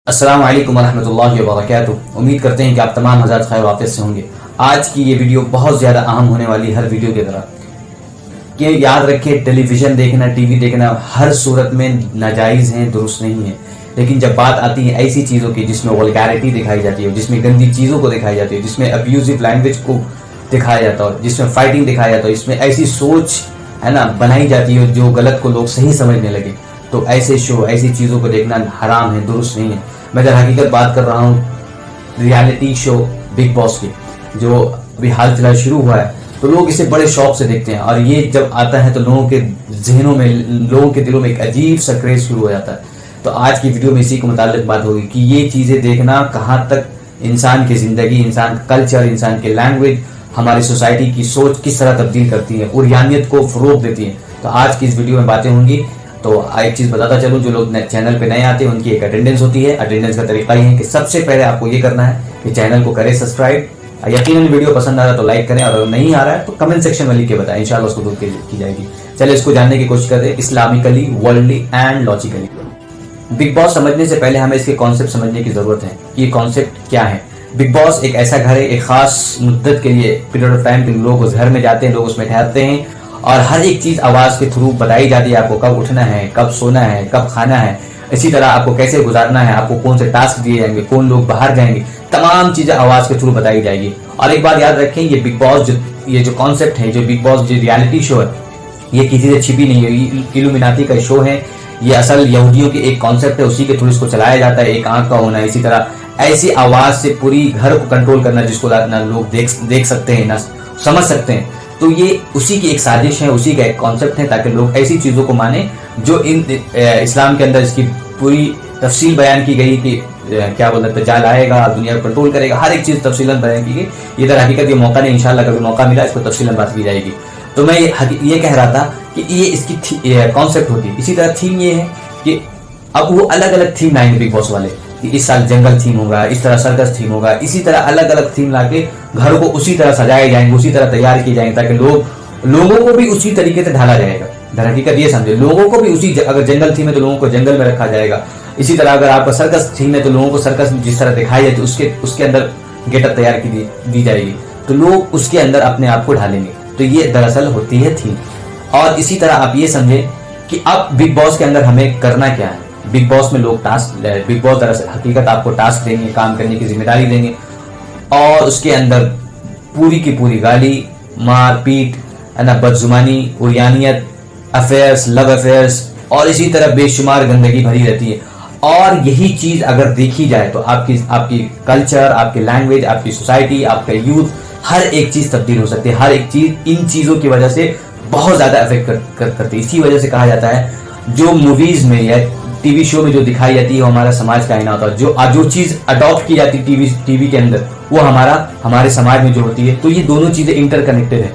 अस्सलाम वालेकुम रहमतुल्लाहि व बरकातुहू। उम्मीद करते हैं कि आप तमाम हज़रात खैर वाक़िफ़ से होंगे। आज की ये वीडियो बहुत ज़्यादा अहम होने वाली हर वीडियो की तरह कि याद रखिए, टेलीविज़न देखना, टीवी देखना हर सूरत में नाजायज़ है, दुरुस्त नहीं है। लेकिन जब बात आती है ऐसी चीज़ों की जिसमें वल्गैरिटी दिखाई जाती है, जिसमें गंदी चीज़ों को दिखाई जाती है, जिसमें अब्यूजिव लैंग्वेज को दिखाया जाता है, जिसमें फाइटिंग दिखाया जाता है, इसमें ऐसी सोच है ना बनाई जाती है जो गलत को लोग सही समझने लगे, तो ऐसे शो, ऐसी चीज़ों को देखना हराम है, दुरुस्त नहीं है। मैं दर हकीकत बात कर रहा हूँ रियलिटी शो बिग बॉस की, जो अभी हाल फिलहाल शुरू हुआ है। तो लोग इसे बड़े शौक से देखते हैं और ये जब आता है तो लोगों के जहनों में, लोगों के दिलों में एक अजीब सा क्रेज शुरू हो जाता है। तो आज की वीडियो में इसी के मुताल्लिक बात होगी कि ये चीज़ें देखना कहाँ तक इंसान की ज़िंदगी, इंसान का कल्चर, इंसान की लैंग्वेज, हमारी सोसाइटी की सोच किस तरह तब्दील करती है, उरियानियत को फ़रोग़ देती है। तो आज की इस वीडियो में बातें होंगी। तो एक चीज़ बताता चलूँ, जो लोग चैनल पे नए आते हैं उनकी एक अटेंडेंस होती है। अटेंडेंस का तरीका ये है कि सबसे पहले आपको ये करना है कि चैनल को करें सब्सक्राइब। यकीनन वीडियो पसंद आ रहा है तो लाइक करें, और अगर नहीं आ रहा है तो कमेंट सेक्शन में लिख के बताएं, इंशाल्लाह उसको दूर की जाएगी। चलिए इसको जानने की कोशिश करें Islamically, worldly and logically. Big boss समझने से पहले हमें इसके कॉन्सेप्ट समझने की ज़रूरत है कि ये कॉन्सेप्ट क्या है। बिग बॉस एक ऐसा घर है, एक खास मुद्दत के लिए, पीरियड ऑफ टाइम के लोग उस घर में जाते हैं, लोग उसमें ठहरते हैं और हर एक चीज़ आवाज़ के थ्रू बताई जाती है। आपको कब उठना है, कब सोना है, कब खाना है, इसी तरह आपको कैसे गुजारना है, आपको कौन से टास्क दिए जाएंगे, कौन लोग बाहर जाएंगे, तमाम चीज़ें आवाज़ के थ्रू बताई जाएगी। और एक बात याद रखें, ये बिग बॉस ये जो कॉन्सेप्ट है, जो बिग बॉस जो रियलिटी शो है, ये किसी से छिपी नहीं है, ये इल्यूमिनाती का शो है। ये असल यहूदियों की एक कॉन्सेप्ट है, उसी के थ्रू इसको चलाया जाता है। एक आंख का होना, इसी तरह ऐसी आवाज़ से पूरी घर को कंट्रोल करना जिसको ना लोग देख सकते हैं, ना समझ सकते हैं। तो ये उसी की एक साजिश है, उसी का एक कॉन्सेप्ट है, ताकि लोग ऐसी चीज़ों को माने जो इस्लाम के अंदर इसकी पूरी तफसील बयान की गई कि क्या बोलते हैं, दज्जाल आएगा, दुनिया को कंट्रोल करेगा, हर एक चीज़ तफसीलन बयान की गई। ये दर हकीकत ये मौका नहीं, इंशाल्लाह कभी मौका मिला इसको तफसीलन बात की जाएगी। तो मैं ये कह रहा था कि ये इसकी कॉन्सेप्ट होती है। इसी तरह थीम ये है कि अब वो अलग अलग थीम लाएंगे बिग बॉस वाले, इस साल जंगल थीम होगा, इस तरह सर्कस थीम होगा, इसी तरह अलग अलग थीम लाके घर को उसी तरह सजाए जाएंगे, उसी तरह तैयार किए जाएंगे, ताकि लोगों को भी उसी तरीके से ढाला जाएगा। दर हकीकत ये समझे, लोगों को भी उसी, अगर जंगल थीम है तो लोगों को जंगल में रखा जाएगा। इसी तरह अगर आपका सर्कस थीम है तो लोगों को सर्कस जिस तरह दिखाई जाती है उसके अंदर गेटअप तैयार की दी जाएगी, तो लोग उसके अंदर अपने आप को ढालेंगे। तो ये दरअसल होती है थीम। और इसी तरह आप ये समझे कि अब बिग बॉस के अंदर हमें करना क्या है। बिग बॉस में लोग बिग बॉस दरअसल हकीकत आपको टास्क देंगे, काम करने की जिम्मेदारी देंगे, और उसके अंदर पूरी की पूरी गाली, मार पीट, है ना, बदजुबानी, उरियानियत, अफेयर्स, लव अफेयर्स और इसी तरह बेशुमार गंदगी भरी रहती है। और यही चीज़ अगर देखी जाए तो आपकी कल्चर, आपकी लैंग्वेज, आपकी सोसाइटी, आपका यूथ, हर एक चीज़ तब्दील हो सकती है। हर एक चीज़ इन चीज़ों की वजह से बहुत ज़्यादा अफेक्ट करती है। इसी वजह से कहा जाता है जो मूवीज़ में या टीवी शो में जो दिखाई जाती है वो हमारा समाज का आईना होता है। जो चीज़ अडॉप्ट की जाती है टीवी के अंदर, वो हमारे समाज में जो होती है। तो ये दोनों चीज़ें इंटरकनेक्टेड है।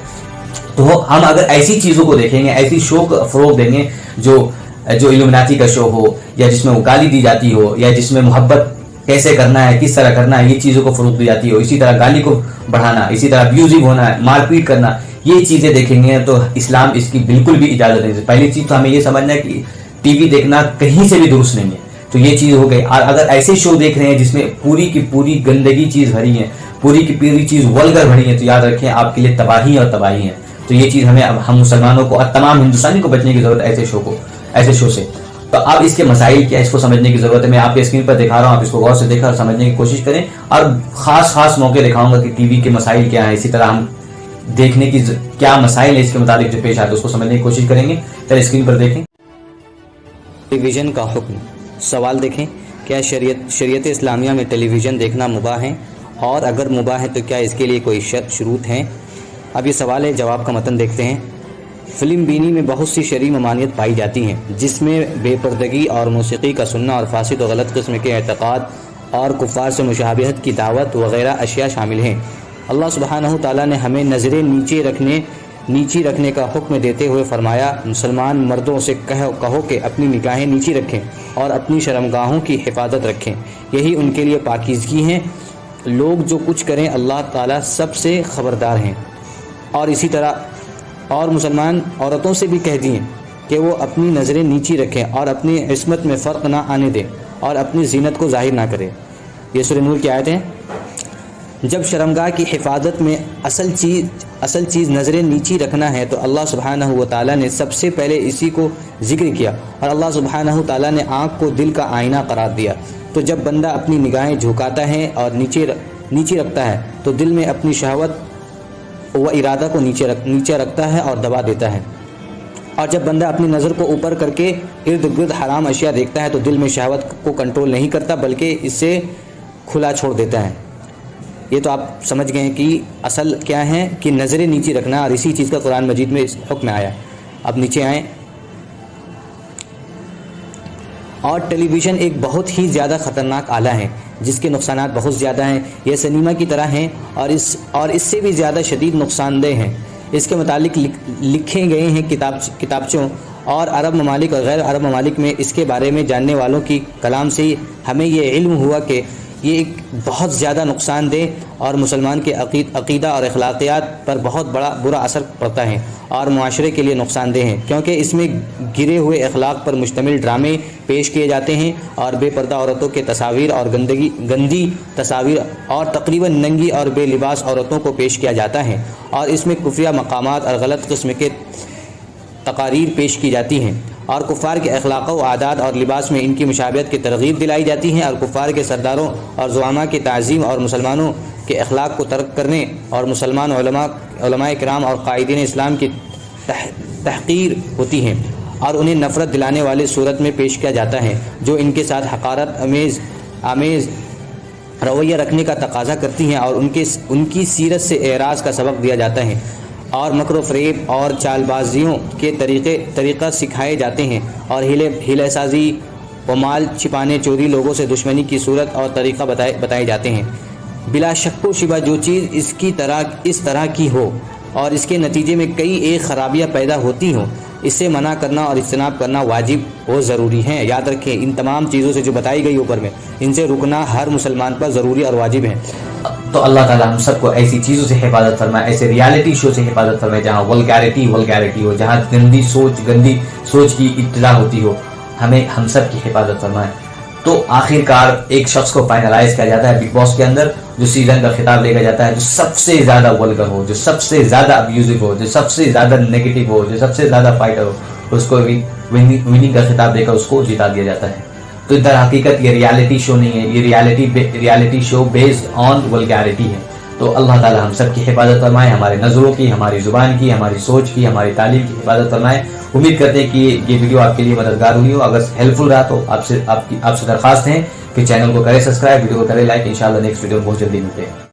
तो हम अगर ऐसी चीज़ों को देखेंगे, ऐसी शो को फ़रोग़ देंगे जो इल्यूमिनाती का शो हो, या जिसमें वो गाली दी जाती हो, या जिसमें मोहब्बत कैसे करना है, किस तरह करना है, ये चीज़ों को फ़रोग़ दी जाती हो, इसी तरह गाली को बढ़ाना, इसी तरह अब्यूजिव होना, मारपीट करना, ये चीज़ें देखेंगे तो इस्लाम इसकी बिल्कुल भी इजाज़त नहीं। पहली चीज़ तो हमें ये समझना है कि टीवी देखना कहीं से भी दुरुस्त नहीं है। तो ये चीज़ हो गई। और अगर ऐसे शो देख रहे हैं जिसमें पूरी की पूरी गंदगी चीज़ भरी है, पूरी की पूरी चीज़ वल्गर भरी है, तो याद रखें आपके लिए तबाही और तबाही है। तो ये चीज़ हम मुसलमानों को और तमाम हिंदुस्तानी को बचने की ज़रूरत है ऐसे शो से। तो अब इसके मसाइल क्या, इसको समझने की ज़रूरत है। मैं आपके स्क्रीन पर दिखा रहा हूँ, आप इसको गौर से देखकर और समझने की कोशिश करें, और ख़ास मौके दिखाऊंगा कि टीवी के मसाइल क्या है। इसी तरह हम देखने की क्या मसाइल है इसके मुताबिक जो पेश आते हैं उसको समझने की कोशिश करेंगे। चलिए स्क्रीन पर देखें। टेलीविज़न का हुक्म। सवाल देखें, क्या शरीयत इस्लामिया में टेलीविज़न देखना मुबाह है, और अगर मुबाह है तो क्या इसके लिए कोई शर्त शुरूत हैं? अब ये सवाल है, जवाब का मतन देखते हैं। फ़िल्म बीनी में बहुत सी शरई ममानियत पाई जाती हैं, जिसमें बेपर्दगी और मौसीकी का सुनना और फासिद और गलत किस्म के एतक़ाद और कुफ़ार से मुशाबहत की दावत वग़ैरह अशिया शामिल हैं। अल्लाह सुब्हानहू तआला ने हमें नज़रें नीची रखने का हुक्म देते हुए फरमाया, मुसलमान मर्दों से कहो कि अपनी निगाहें नीची रखें और अपनी शर्मगाहों की हिफाजत रखें, यही उनके लिए पाकीज़गी है। लोग जो कुछ करें अल्लाह ताला सबसे ख़बरदार हैं। और इसी तरह और मुसलमान औरतों से भी कह दिए कि वो अपनी नज़रें नीची रखें और अपनी इस्मत में फ़र्क ना आने दें, और अपनी जीनत को जाहिर ना करे। ये सूरह नूर की आयत है। जब शर्मगाह की हिफाजत में असल चीज़ नज़रें नीची रखना है तो अल्लाह सुब्हानहू व तआला ने सबसे पहले इसी को जिक्र किया, और अल्लाह सुब्हानहू तआला ने आँख को दिल का आईना करार दिया। तो जब बंदा अपनी निगाहें झुकाता है और नीचे रखता है तो दिल में अपनी शहवत व इरादा को नीचे रखता है और दबा देता है, और जब बंदा अपनी नज़र को ऊपर करके इर्द गिर्द हराम अशिया देखता है तो दिल में शहवत को कंट्रोल नहीं करता बल्कि इसे खुला छोड़ देता है। ये तो आप समझ गए हैं कि असल क्या है कि नज़रें नीचे रखना, और इसी चीज़ का कुरान मजीद में इस हुक्म आया। अब नीचे आएँ। और टेलीविज़न एक बहुत ही ज़्यादा ख़तरनाक आला है जिसके नुकसानात बहुत ज़्यादा हैं। यह सिनेमा की तरह हैं और इससे भी ज़्यादा शदीद नुकसानदेह हैं। इसके मुतालिक लिखे गए हैं किताबचों, और अरब ममालिक और गैर अरब ममालिक में इसके बारे में जानने वालों की कलाम से हमें ये इल्म हुआ कि ये एक बहुत ज़्यादा नुकसानदेह और मुसलमान के अक़ीदा और अखलाक़ियात पर बहुत बुरा असर पड़ता है और मुआशरे के लिए नुकसानदेह है, क्योंकि इसमें गिरे हुए अखलाक पर मुश्तमिल ड्रामे पेश किए जाते हैं और बेपर्दा औरतों के तस्वीर और गंदी तस्वीर और तकरीबन नंगी और बेलिबास औरतों को पेश किया जाता है, और इसमें कुफ्रिया मकामात और गलत किस्म के तकारीर पेश की जाती हैं, और कुफ़ार के अखलाक व आदात और लिबास में इनकी मुशाबहत की तरगीब दिलाई जाती है, और कुफ़ार के सरदारों और ज़ुआमा की ताज़ीम और मुसलमानों के अखलाक को तर्क करने और मुसलमान उलमाए किराम और कायदीन इस्लाम की तहक़ीर होती हैं, और उन्हें नफ़रत दिलाने वाली सूरत में पेश किया जाता है जो इनके साथ हक़ारत आमेज़ रवैया रखने का तकाज़ा करती हैं, और उनकी सीरत से एराज़ का सबक दिया जाता है, और मकर फ़रेब और चालबाजियों के तरीक़ा सिखाए जाते हैं, और हीलेसाजी व माल छिपाने, चोरी, लोगों से दुश्मनी की सूरत और तरीक़ा बताए जाते हैं। बिला शक्को शिबा जो चीज़ इस तरह की हो और इसके नतीजे में कई एक ख़राबियाँ पैदा होती हों, इससे मना करना और इज्तनाब करना वाजिब व ज़रूरी है। याद रखें, इन तमाम चीज़ों से जो बताई गई ऊपर में, इनसे रुकना हर मुसलमान पर ज़रूरी और वाजिब है। तो अल्लाह ताला हम सबको ऐसी चीज़ों से हिफाजत फरमाए, ऐसे रियलिटी शो से हिफाजत फरमाए जहाँ वल्गैरिटी हो, जहाँ गंदी सोच की इब्तिदा होती हो, हमें हम सब की हिफाजत फरमाए। तो आखिरकार एक शख्स को फाइनलाइज किया जाता है बिग बॉस के अंदर, जो सीजन का खिताब लेकर जाता है, जो सबसे ज़्यादा वल्गर हो, जो सबसे ज़्यादा अब्यूजिव हो, जो सबसे ज़्यादा नेगेटिव हो, जो सबसे ज़्यादा फाइटर हो, उसको विनिंग का खिताब देकर उसको जिता दिया जाता है। तो इधर हकीकत ये रियलिटी शो नहीं है, ये reality show based on vulgarity है। तो अल्लाह ताला हम सब की हिफाजत फरमाए, हमारे नज़रों की, हमारी ज़ुबान की, हमारी सोच की, हमारी तालीम की हिफाजत फरमाए। उम्मीद करते हैं कि ये वीडियो आपके लिए मददगार हुई हो। अगर हेल्पफुल रहा तो आपसे दरख्वास्त है कि चैनल को करें सब्सक्राइब, वीडियो को करें लाइक। इंशाल्लाह नेक्स्ट वीडियो बहुत जल्दी मिलते हैं।